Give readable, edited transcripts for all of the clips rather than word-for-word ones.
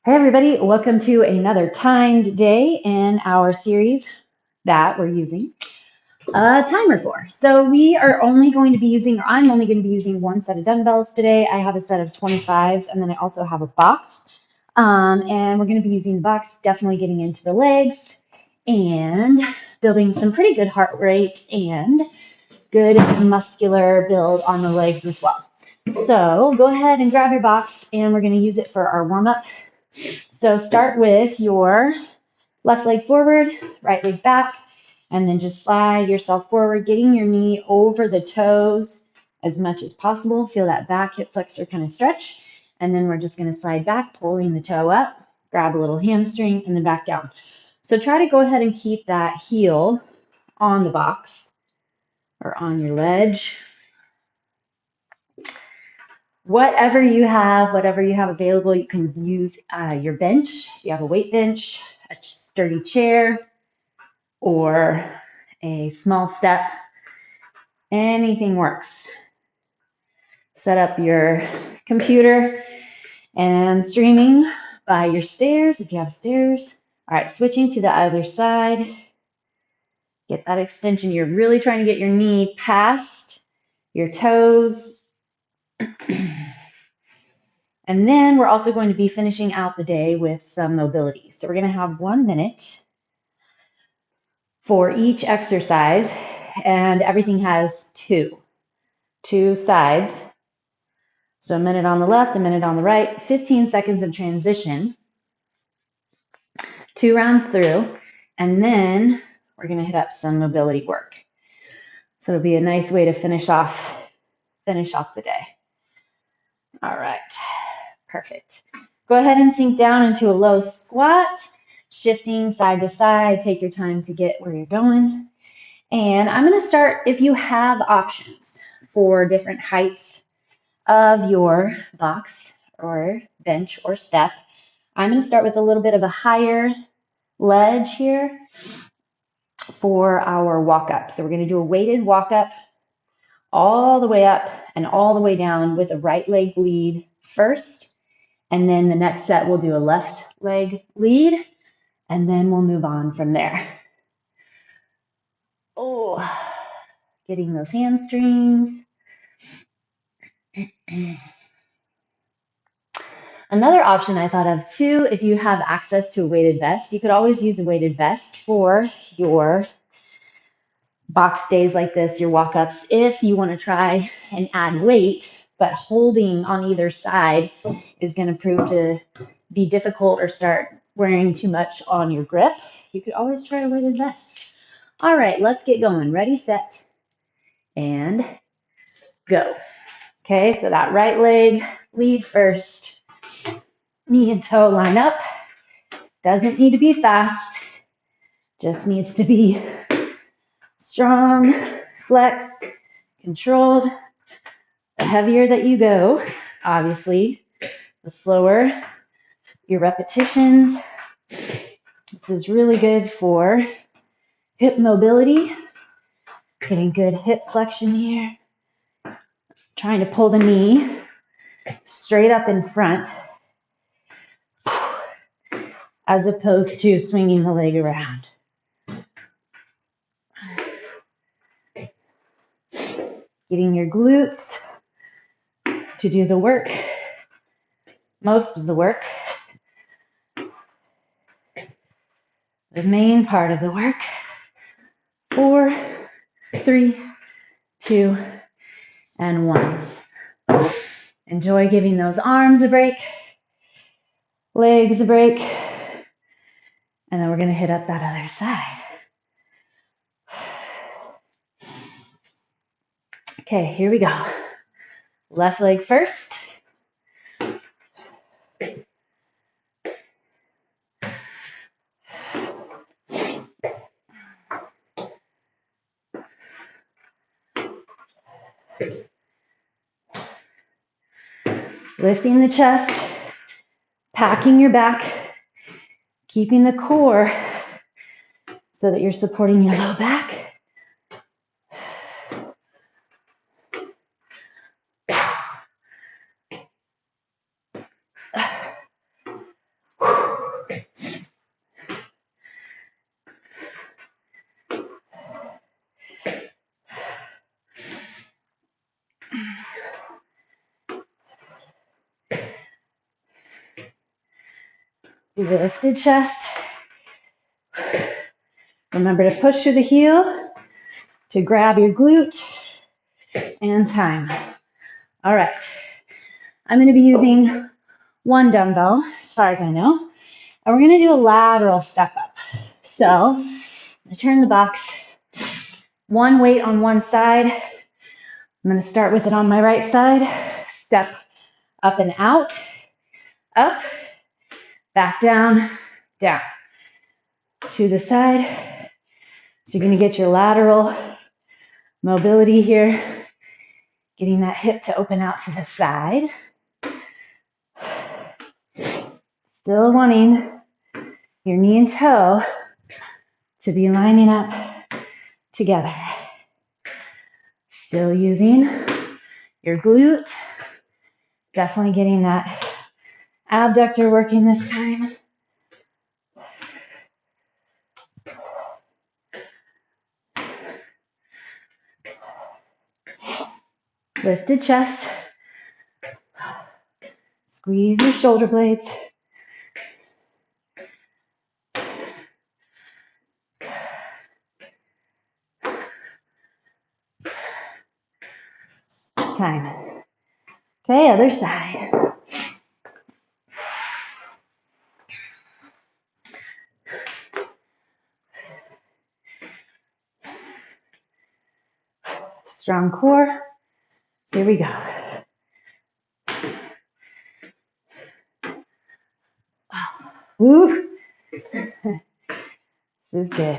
Hey everybody, welcome to another timed day in our series that we're using a timer for. So we are only going to be using, or I'm only going to be using one set of dumbbells today. I have a set of 25s and then I also have a box. And we're going to be using the box, definitely getting into the legs and building some pretty good heart rate and good muscular build on the legs as well. So go ahead and grab your box and we're going to use it for our warm up. So start with your left leg forward, right leg back, and then just slide yourself forward, getting your knee over the toes as much as possible. Feel that back hip flexor kind of stretch. And then we're just going to slide back, pulling the toe up, grab a little hamstring, and then back down. So try to go ahead and keep that heel on the box or on your ledge. Whatever you have available, you can use your bench. You have a weight bench, a sturdy chair, or a small step. Anything works. Set up your computer and streaming by your stairs if you have stairs. All right, switching to the other side. Get that extension. You're really trying to get your knee past your toes. And then we're also going to be finishing out the day with some mobility. So we're going to have 1 minute for each exercise, and everything has two sides. So a minute on the left, a minute on the right, 15 seconds of transition, 2 rounds through, and then we're going to hit up some mobility work. So it'll be a nice way to finish off the day. All right, perfect. Go ahead and sink down into a low squat, shifting side to side. Take your time to get where you're going. And I'm going to start, if you have options for different heights of your box or bench or step, I'm going to start with a little bit of a higher ledge here for our walk up. So we're going to do a weighted walk up all the way up and all the way down with a right leg lead first. And then the next set we'll do a left leg lead, and then we'll move on from there. Oh, getting those hamstrings. Another option I thought of too, if you have access to a weighted vest, you could always use a weighted vest for your box days like this, your walk-ups, if you want to try and add weight, but holding on either side is going to prove to be difficult or start wearing too much on your grip. You could always try a weighted vest. All right, let's get going. Ready, set, and go. Okay, so that right leg lead first. Knee and toe line up. Doesn't need to be fast, just needs to be strong, flexed, controlled. The heavier that you go, obviously, the slower your repetitions. This is really good for hip mobility, getting good hip flexion here. Trying to pull the knee straight up in front as opposed to swinging the leg around. Getting your glutes to do the work, most of the work, the main part of the work. 4, 3, 2, and 1. Enjoy giving those arms a break, legs a break, and then we're going to hit up that other side. Okay, here we go. Left leg first. Lifting the chest, packing your back, keeping the core so that you're supporting your low back. Lifted chest. Remember to push through the heel to grab your glute and time. All right. I'm going to be using one dumbbell as far as I know. And we're going to do a lateral step up. So I'm going to turn the box, one weight on one side. I'm going to start with it on my right side. Step up and out, up, back down, down. To the side. So you're going to get your lateral mobility here, getting that hip to open out to the side. Still wanting your knee and toe to be lining up together. Still using your glute. Definitely getting that abductor working this time. Lifted chest. Squeeze your shoulder blades. Time. Okay, other side. Strong core. Here we go. Woo. This is good.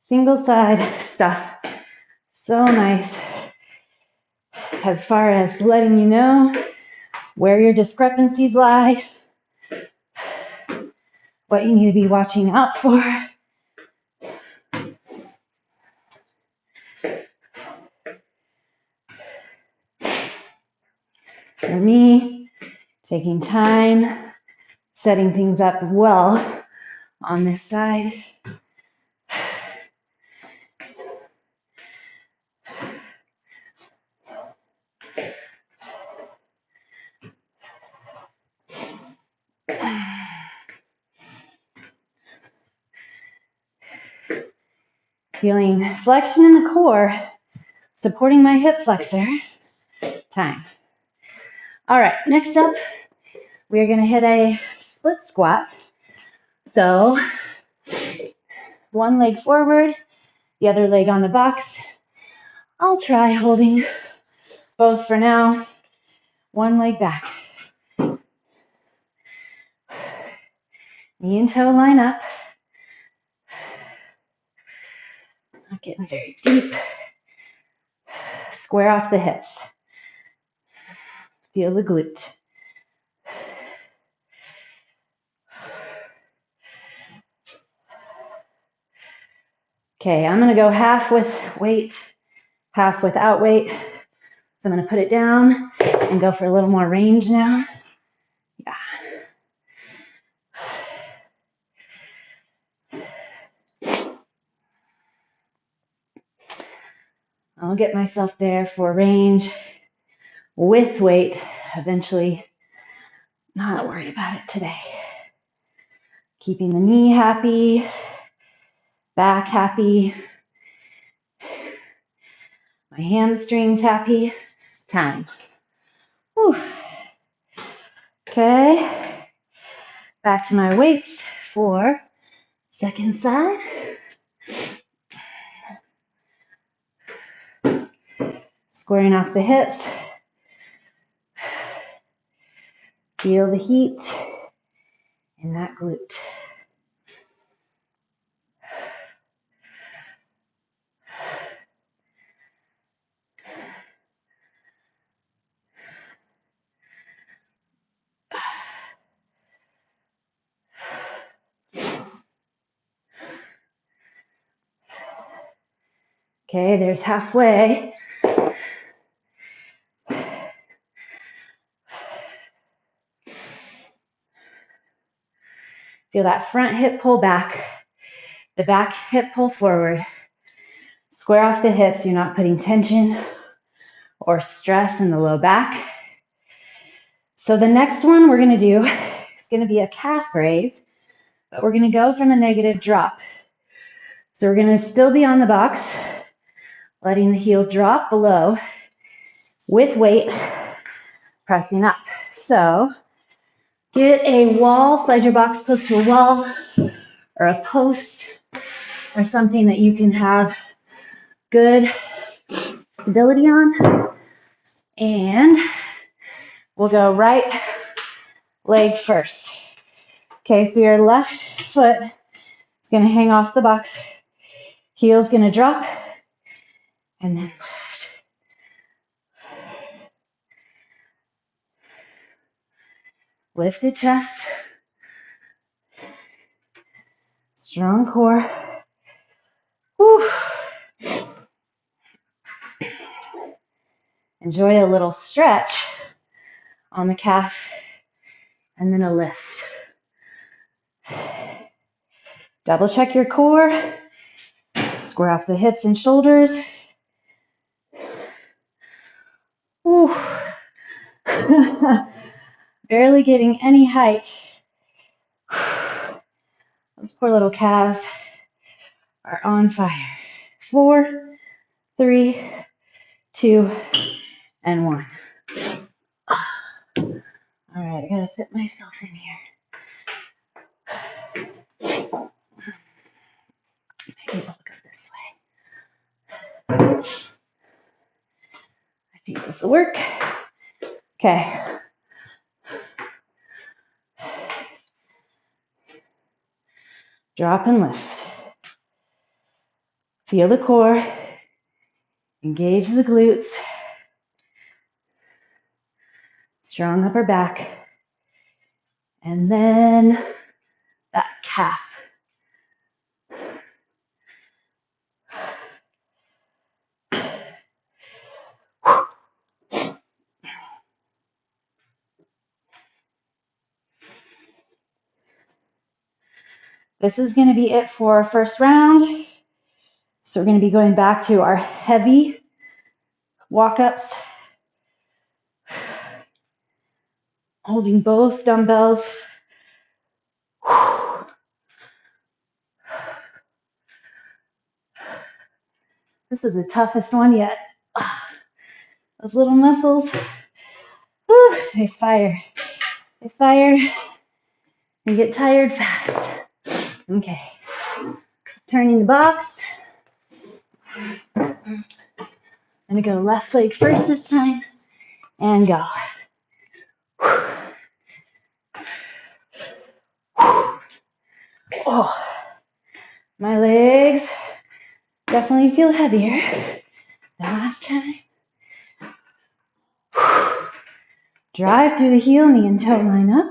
Single side stuff. So nice. As far as letting you know where your discrepancies lie, what you need to be watching out for. For me, taking time, setting things up well on this side. Feeling flexion in the core, supporting my hip flexor. Time. All right, next up, we're going to hit a split squat. So, one leg forward, the other leg on the box. I'll try holding both for now. One leg back. Knee and toe line up. Not getting very deep. Square off the hips. Feel the glute. Okay, I'm going to go half with weight, half without weight. So I'm going to put it down and go for a little more range now. Yeah. I'll get myself there for range with weight eventually. Not worry about it today. Keeping the knee happy, back happy, my hamstrings happy. Time. Whew. Okay. Back to my weights for second side. Squaring off the hips. Feel the heat in that glute. Okay, there's halfway. Feel that front hip pull back, the back hip pull forward. Square off the hips. You're not putting tension or stress in the low back. So the next one we're going to do is It's going to be a calf raise, but we're going to go from a negative drop. So we're going to still be on the box, letting the heel drop below with weight, pressing up. So get a wall, slide your box close to a wall or a post or something that you can have good stability on. And we'll go right leg first. Okay, so your left foot is going to hang off the box. Heel's going to drop and then lift. Lift the chest. Strong core. Whew. Enjoy a little stretch on the calf and then a lift. Double check your core. Square off the hips and shoulders. Whew. Barely getting any height. Those poor little calves are on fire. 4, 3, 2, and 1. All right, I gotta fit myself in here. Maybe I'll go this way. I think this will work. Okay. Drop and lift. Feel the core. Engage the glutes. Strong upper back. And then that calf. This is going to be it for our first round. So we're going to be going back to our heavy walk-ups. Holding both dumbbells. This is the toughest one yet. Those little muscles, they fire. They fire and get tired fast. Okay, turning the box. I'm gonna go left leg first this time and go. Oh, my legs definitely feel heavier than last time. Drive through the heel, knee and toe line up.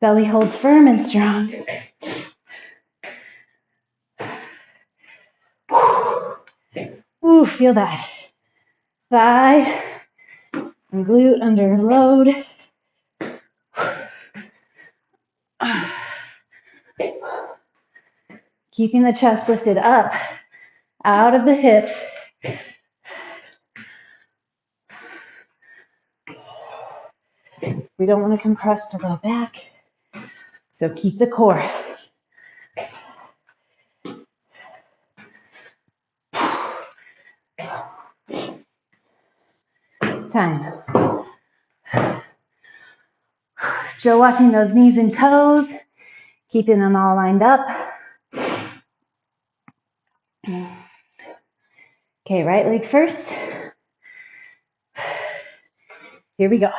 Belly holds firm and strong. Ooh, feel that. Thigh and glute under load. Keeping the chest lifted up, out of the hips. We don't want to compress the low back, so keep the core. Time. Still watching those knees and toes, keeping them all lined up. Okay, right leg first. Here we go.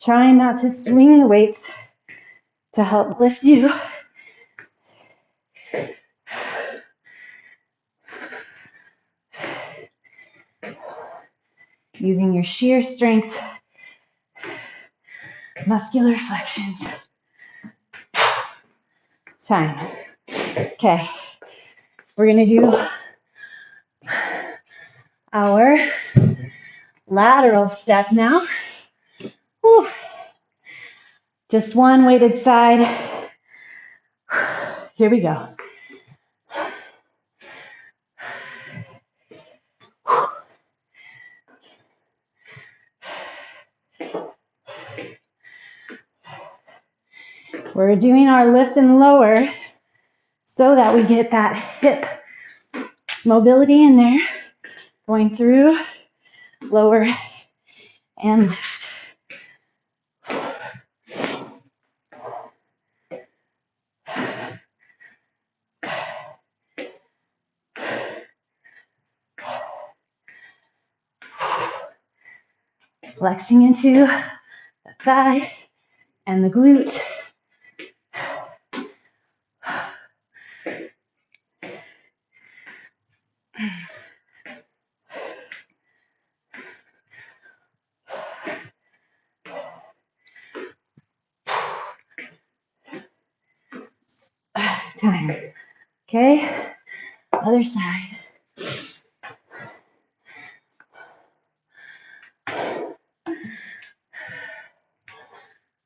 Trying not to swing the weights to help lift you. using your sheer strength, muscular flexions. Time. Okay, we're gonna do our lateral step now. Whew. Just one weighted side. Here we go. We're doing our lift and lower so that we get that hip mobility in there, going through, lower, and lift. Flexing into the thigh and the glute. Time. Okay, other side.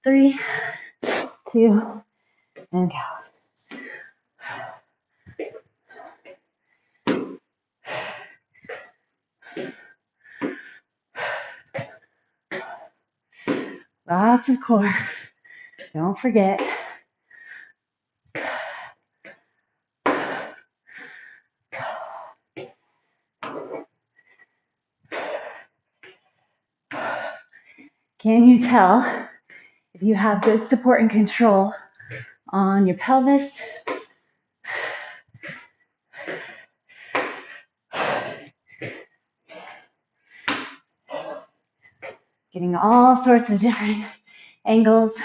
3, 2, and go. Lots of core. Don't forget. Can you tell if you have good support and control on your pelvis? Getting all sorts of different angles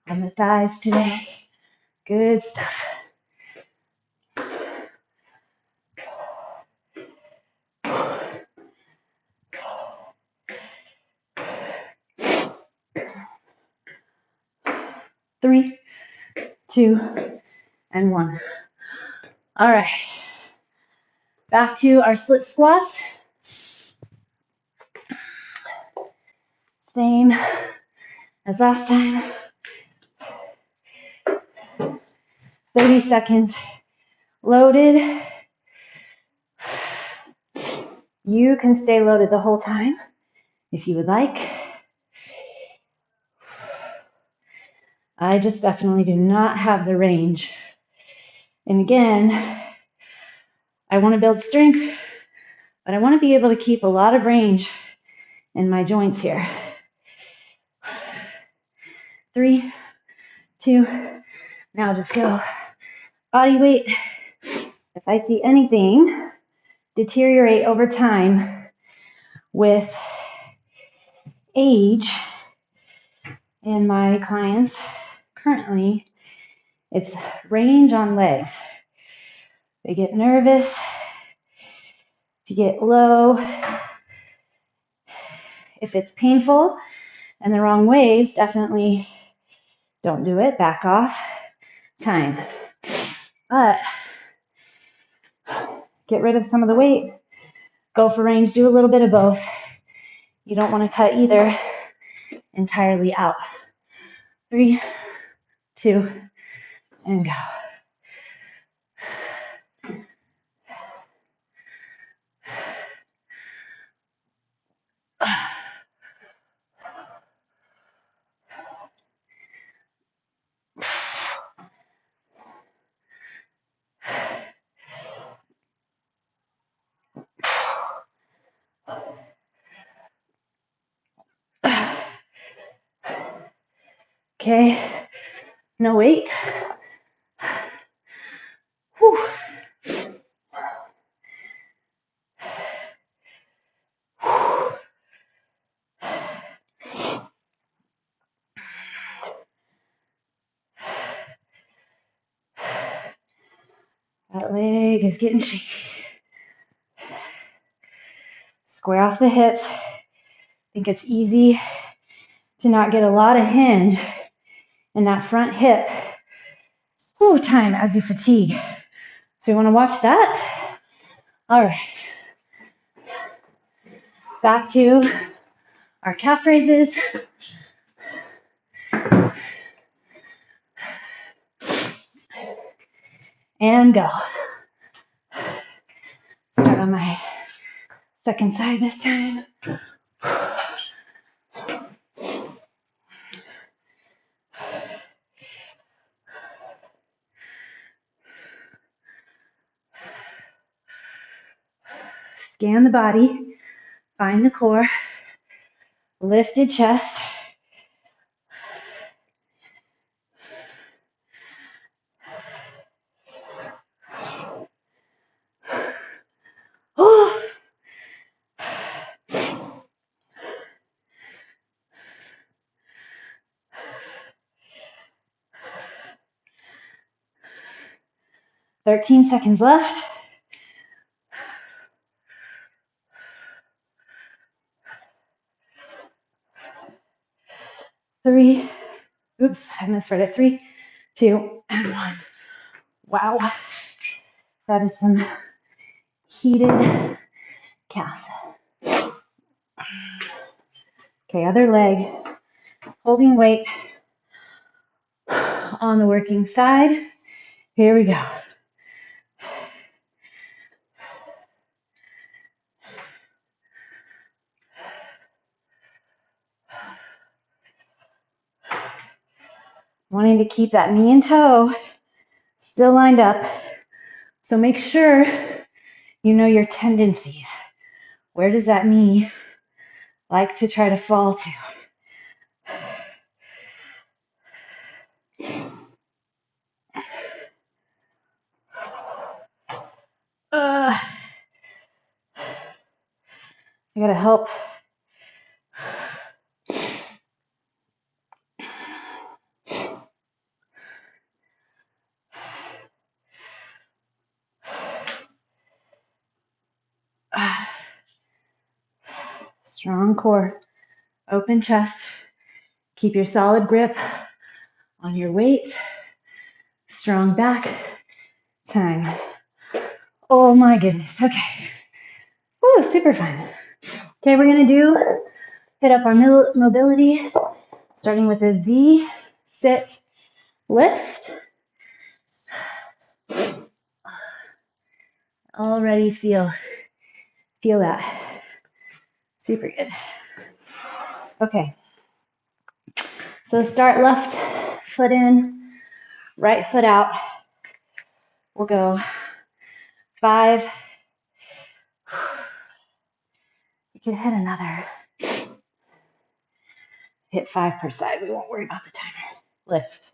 on the thighs today. Good stuff. Three, 2, and 1. All right. Back to our split squats. Same as last time. 30 seconds loaded. You can stay loaded the whole time if you would like. I just definitely do not have the range. And again, I want to build strength, but I want to be able to keep a lot of range in my joints here. 3, 2, now just go. Body weight. If I see anything deteriorate over time with age in my clients, currently, it's range on legs. They get nervous, to get low. If it's painful and the wrong ways, definitely don't do it. Back off. Time. But get rid of some of the weight. Go for range. Do a little bit of both. You don't want to cut either entirely out. 3, 2, and go. Okay, no weight. Whew. That leg is getting shaky. Square off the hips. I think it's easy to not get a lot of hinge in that front hip time as you fatigue. So you want to watch that. All right. Back to our calf raises. And go. Start on my second side this time. Scan the body, find the core, lifted chest. Oh. 13 seconds left. Three. Oops, I misread it. 3, 2, and 1. Wow. That is some heated calf. Okay, other leg. Holding weight on the working side. Here we go. Wanting to keep that knee and toe still lined up. So make sure you know your tendencies. Where does that knee like to try to fall to? I gotta help. Strong core, open chest. Keep your solid grip on your weight. Strong back. Time. Oh my goodness. Okay. Ooh, super fun. Okay, we're gonna hit up our mobility, starting with a Z, sit, lift. Already feel that. Super good. Okay. So start left foot in, right foot out. We'll go 5. You can hit another. Hit 5 per side. We won't worry about the timer. Lift.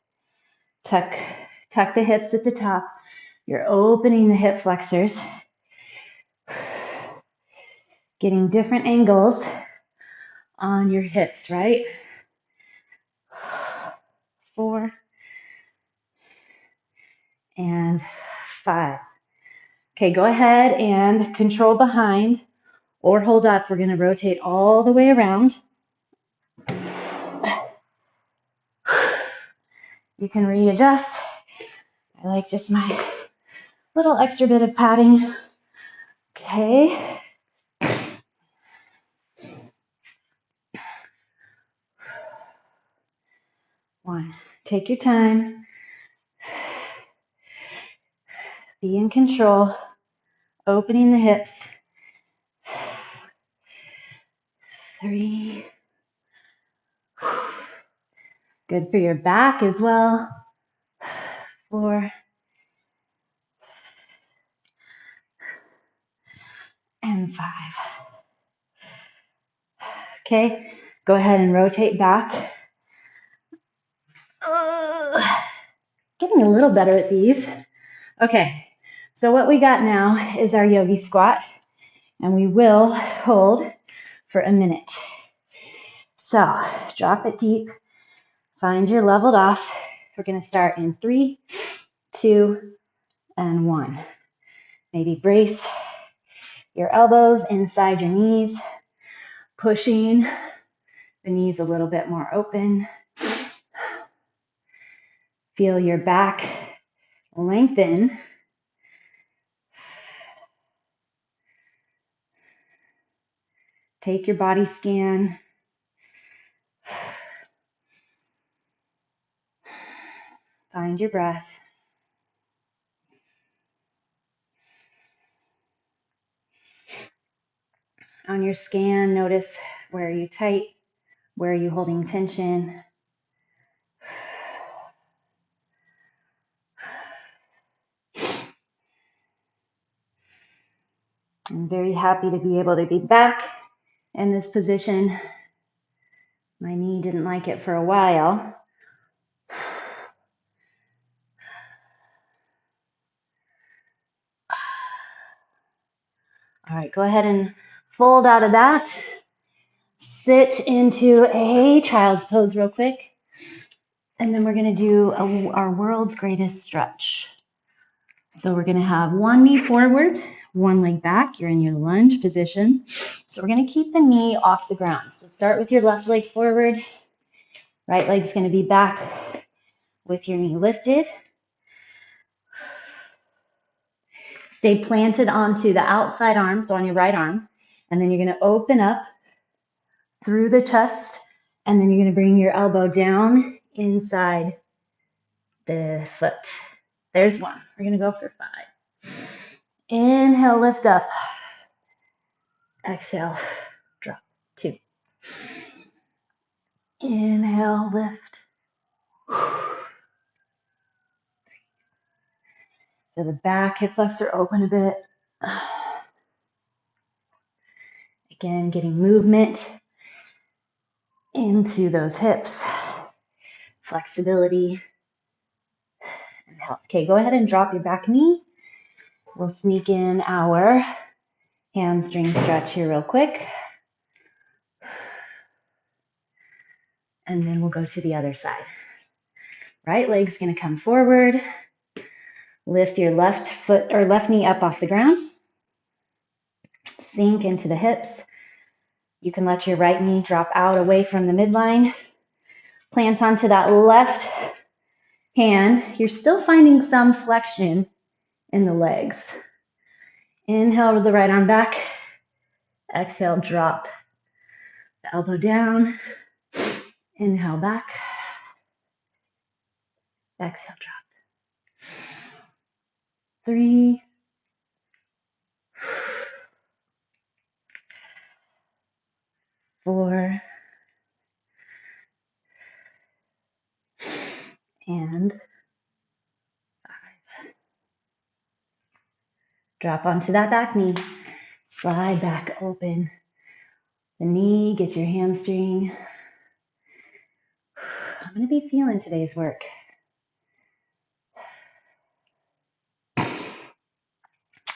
Tuck the hips at the top. You're opening the hip flexors. Getting different angles on your hips, right? 4 and 5. Okay, go ahead and control behind or hold up. We're going to rotate all the way around. You can readjust. I like just my little extra bit of padding. Okay. One. Take your time. Be in control. Opening the hips. 3. Good for your back as well. 4. And 5. Okay, go ahead and rotate back. Getting a little better at these. Okay, so what we got now is our yogi squat, and we will hold for a minute. So drop it deep, find your leveled off. We're going to start in 3, 2, and 1. Maybe brace your elbows inside your knees, pushing the knees a little bit more open. Feel your back lengthen. Take your body scan. Find your breath. On your scan, notice where are you tight, where are you holding tension. I'm very happy to be able to be back in this position. My knee didn't like it for a while. All right, go ahead and fold out of that. Sit into a child's pose real quick. And then we're going to do our world's greatest stretch. So we're going to have one knee forward, one leg back. You're in your lunge position. So we're going to keep the knee off the ground. So start with your left leg forward. Right leg's going to be back with your knee lifted. Stay planted onto the outside arm, so on your right arm. And then you're going to open up through the chest. And then you're going to bring your elbow down inside the foot. There's one. We're going to go for 5. Inhale, lift up. Exhale, drop. 2. Inhale, lift. So the back hip flexor open a bit. Again, getting movement into those hips. Flexibility and health. Okay, go ahead and drop your back knee. We'll sneak in our hamstring stretch here real quick. And then we'll go to the other side. Right leg's going to come forward. Lift your left foot or left knee up off the ground. Sink into the hips. You can let your right knee drop out away from the midline. Plant onto that left hand. You're still finding some flexion in the legs. Inhale with the right arm back. Exhale, drop the elbow down. Inhale back. Exhale, drop. 3. 4. And 5. Drop onto that back knee. Slide back open. The knee, get your hamstring. I'm going to be feeling today's work.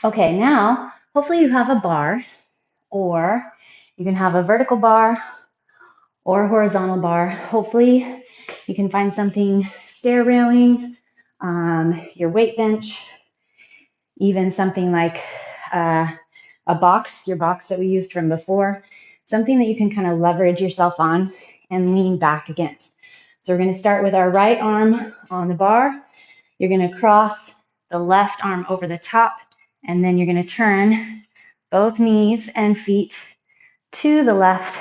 Okay, now, hopefully you have a bar, or you can have a vertical bar or a horizontal bar. Hopefully you can find something stair railing, your weight bench, even something like a box, your box that we used from before, something that you can kind of leverage yourself on and lean back against. So we're going to start with our right arm on the bar. You're going to cross the left arm over the top, and then you're going to turn both knees and feet to the left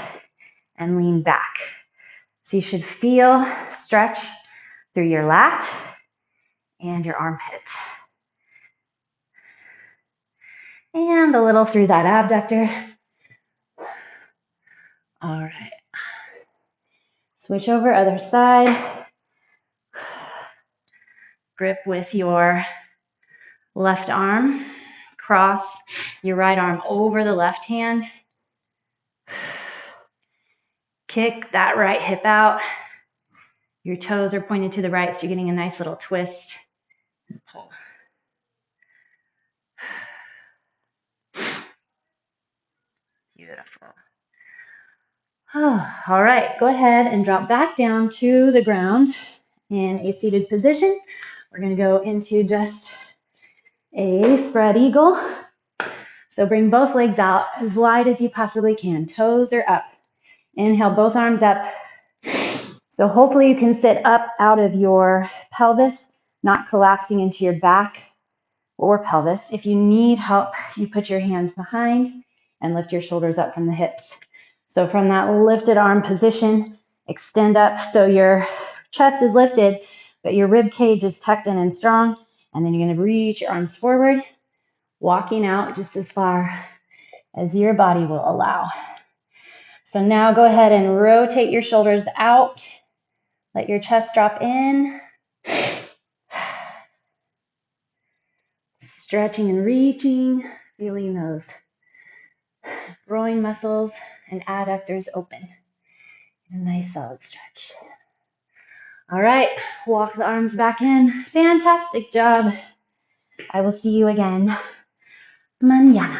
and lean back. So you should feel stretch through your lat and your armpit. And a little through that abductor. All right. Switch over other side. Grip with your left arm. Cross your right arm over the left hand. Kick that right hip out. Your toes are pointed to the right, so you're getting a nice little twist. And pull. Beautiful. Oh, all right, go ahead and drop back down to the ground in a seated position. We're going to go into just a spread eagle. So bring both legs out as wide as you possibly can. Toes are up. Inhale, both arms up. So hopefully you can sit up out of your pelvis, not collapsing into your back or pelvis. If you need help, you put your hands behind and lift your shoulders up from the hips. So from that lifted arm position, extend up so your chest is lifted, but your rib cage is tucked in and strong. And then you're going to reach your arms forward, walking out just as far as your body will allow. So now go ahead and rotate your shoulders out. Let your chest drop in. Stretching and reaching, feeling those groin muscles and adductors open. A nice solid stretch. All right, walk the arms back in. Fantastic job. I will see you again mañana.